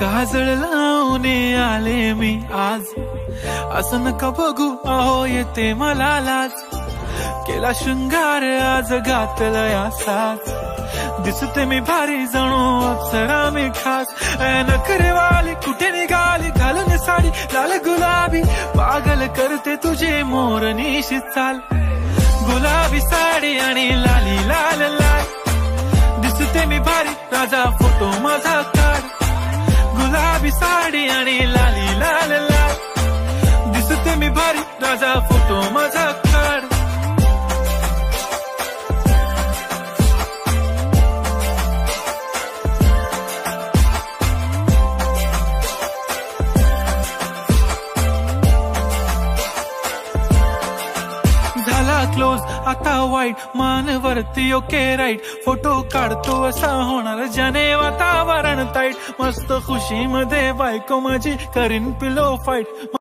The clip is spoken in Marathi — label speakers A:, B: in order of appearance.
A: काजळ लावून आले मी आज, असं नका बघू अहो येते मला लाज. केला शृंगार आज घातला या साज, दिसते मी भारी जणू अप्सरा मी खास. नखरेवाली कुठे निघाली घालून साडी लाल गुलाबी, पागल करते तुझे मोरनीशी चाल. गुलाबी साडी आणि लाली लाल लाल, दिसते मी भारी राजा फोटो माझा काढ. गुलाबी साडी आणि लाली लाल लाल, दिसते मी भारी राजा फोटो माझा काढ. क्लोज आता वाईट मानवरती ओके राईट, फोटो काढतो असा होणार ज्याने वातावरण ताईट. मस्त खुशी मध्ये बायको माझी करीन पिलो फाईट,